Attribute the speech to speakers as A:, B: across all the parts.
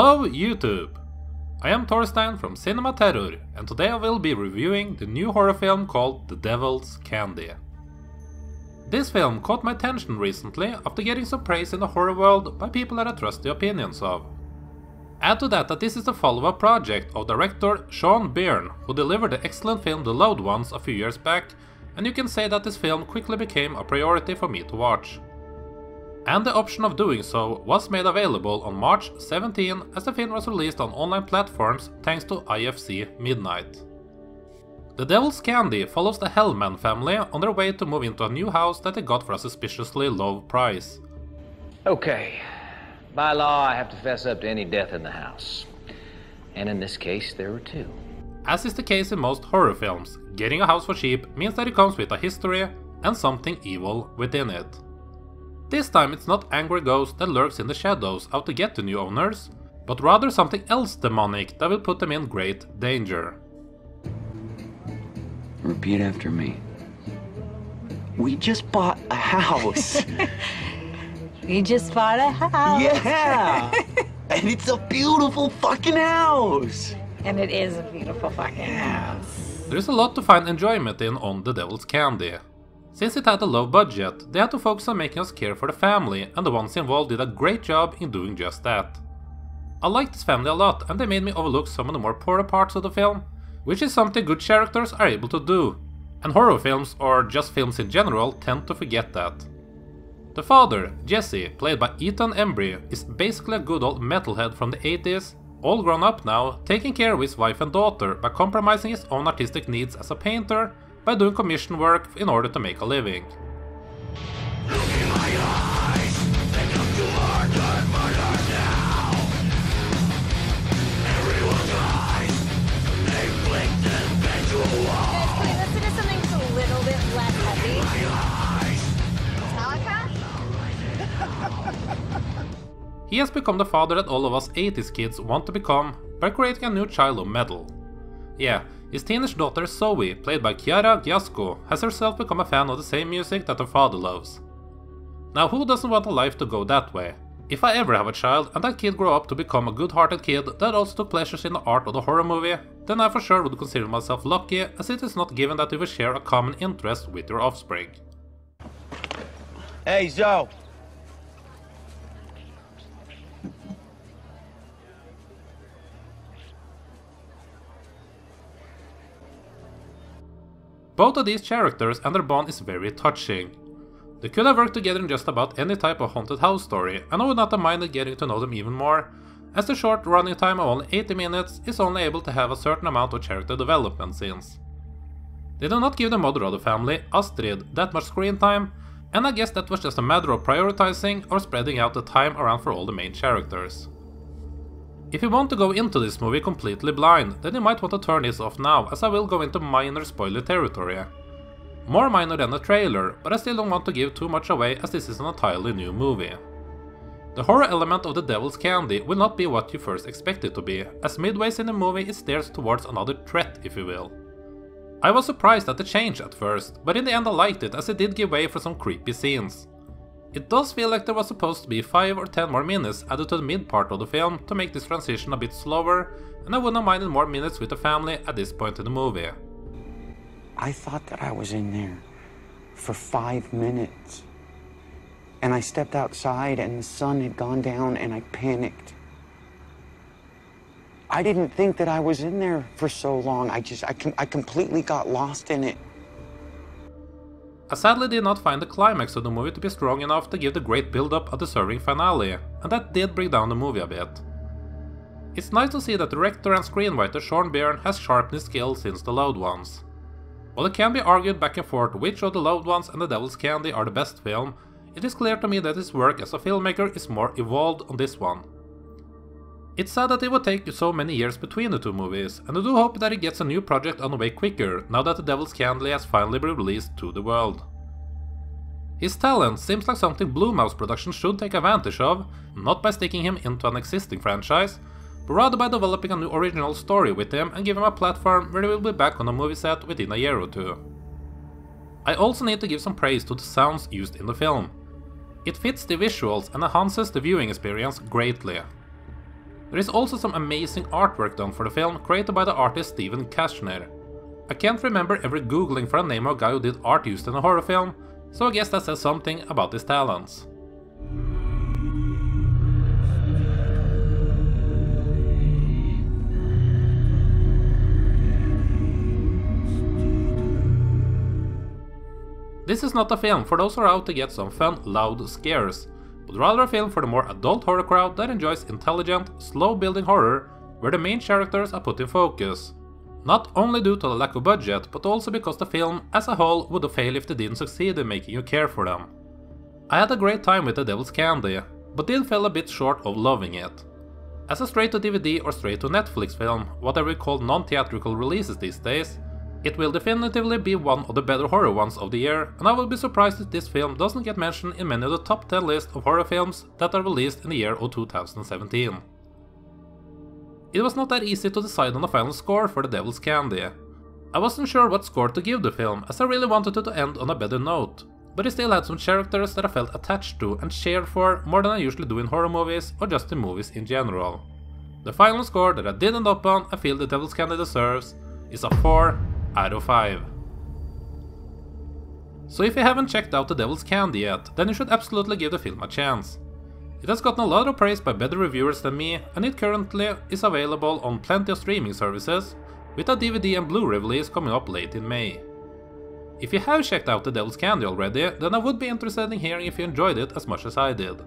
A: Hello YouTube! I am Torstein from Cinema Terror, and today I will be reviewing the new horror film called The Devil's Candy. This film caught my attention recently after getting some praise in the horror world by people that I trust the opinions of. Add to that this is a follow-up project of director Byrne, who delivered the excellent film The Loved Ones a few years back, and you can say that this film quickly became a priority for me to watch. And the option of doing so was made available on March 17 as the film was released on online platforms thanks to IFC Midnight. The Devil's Candy follows the Hellman family on their way to move into a new house that they got for a suspiciously low price.
B: Okay, by law I have to fess up to any death in the house. And in this case there were two.
A: As is the case in most horror films, getting a house for cheap means that it comes with a history and something evil within it. This time it's not angry ghost that lurks in the shadows out to get the new owners, but rather something else demonic that will put them in great danger.
C: Repeat after me. We just bought a house.
D: We just bought a house.
C: Yeah! And it's a beautiful fucking house.
D: And it is a beautiful fucking house.
A: There is a lot to find enjoyment in on The Devil's Candy. Since it had a low budget, they had to focus on making us care for the family, and the ones involved did a great job in doing just that. I liked this family a lot, and they made me overlook some of the more poorer parts of the film, which is something good characters are able to do, and horror films, or just films in general, tend to forget that. The father, Jesse, played by Embry, is basically a good old metalhead from the 80s, all grown up now, taking care of his wife and daughter by compromising his own artistic needs as a painter by doing commission work in order to make a living.
E: Look in my eyes, they come to heart and murder now. Everyone's eyes, they blinked and bent to a wall.
F: Guys, can we listen to something that's a little bit less heavy? Metallica?
A: He has become the father that all of us 80s kids want to become by creating a new child of metal. Yeah, his teenage daughter Zoe, played by Kiara Giasco, has herself become a fan of the same music that her father loves. Now who doesn't want a life to go that way? If I ever have a child and that kid grow up to become a good-hearted kid that also took pleasures in the art of the horror movie, then I for sure would consider myself lucky, as it is not given that you will share a common interest with your offspring.
G: Hey, Zoe!
A: Both of these characters and their bond is very touching. They could have worked together in just about any type of haunted house story, and I would not have minded getting to know them even more, as the short running time of only 80 minutes is only able to have a certain amount of character development scenes. They do not give the mother of the family, Astrid, that much screen time, and I guess that was just a matter of prioritizing or spreading out the time around for all the main characters. If you want to go into this movie completely blind, then you might want to turn this off now, as I will go into minor spoiler territory. More minor than the trailer, but I still don't want to give too much away as this is an entirely new movie. The horror element of The Devil's Candy will not be what you first expect it to be, as midways in the movie it steers towards another threat, if you will. I was surprised at the change at first, but in the end I liked it as it did give way for some creepy scenes. It does feel like there was supposed to be 5 or 10 more minutes added to the mid part of the film to make this transition a bit slower, and I wouldn't have minded more minutes with the family at this point in the movie.
C: I thought that I was in there for 5 minutes. And I stepped outside and the sun had gone down and I panicked. I didn't think that I was in there for so long. I completely got lost in it.
A: I sadly did not find the climax of the movie to be strong enough to give the great build-up a deserving finale, and that did bring down the movie a bit. It's nice to see that director and screenwriter Byrne has sharpened his skills since The Loved Ones. While it can be argued back and forth which of The Loved Ones and The Devil's Candy are the best film, it is clear to me that his work as a filmmaker is more evolved on this one. It's sad that it would take so many years between the two movies, and I do hope that he gets a new project on the way quicker now that The Devil's Candy has finally been released to the world. His talent seems like something Blumhouse Productions should take advantage of, not by sticking him into an existing franchise, but rather by developing a new original story with him and give him a platform where he will be back on a movie set within a year or two. I also need to give some praise to the sounds used in the film. It fits the visuals and enhances the viewing experience greatly. There is also some amazing artwork done for the film, created by the artist Steven Kashner. I can't remember ever googling for a name of a guy who did art used in a horror film, so I guess that says something about his talents. This is not a film for those who are out to get some fun, loud scares, but rather a film for the more adult horror crowd that enjoys intelligent, slow-building horror where the main characters are put in focus. Not only due to the lack of budget, but also because the film as a whole would fail if they didn't succeed in making you care for them. I had a great time with The Devil's Candy, but did fell a bit short of loving it. As a straight-to-DVD or straight-to-Netflix film, whatever we call non-theatrical releases these days, it will definitively be one of the better horror ones of the year, and I will be surprised if this film doesn't get mentioned in many of the top 10 lists of horror films that are released in the year of 2017. It was not that easy to decide on the final score for The Devil's Candy. I wasn't sure what score to give the film, as I really wanted it to end on a better note, but it still had some characters that I felt attached to and cheered for more than I usually do in horror movies or just in movies in general. The final score that I did end up on, I feel The Devil's Candy deserves, is a 4 out of 5. So if you haven't checked out The Devil's Candy yet, then you should absolutely give the film a chance. It has gotten a lot of praise by better reviewers than me, and it currently is available on plenty of streaming services, with a DVD and Blu-ray release coming up late in May. If you have checked out The Devil's Candy already, then I would be interested in hearing if you enjoyed it as much as I did.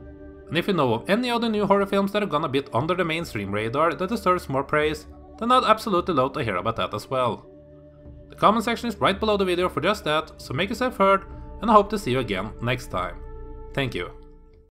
A: And if you know of any other new horror films that have gone a bit under the mainstream radar that deserves more praise, then I'd absolutely love to hear about that as well. The comment section is right below the video for just that, so make yourself heard, and I hope to see you again next time. Thank you.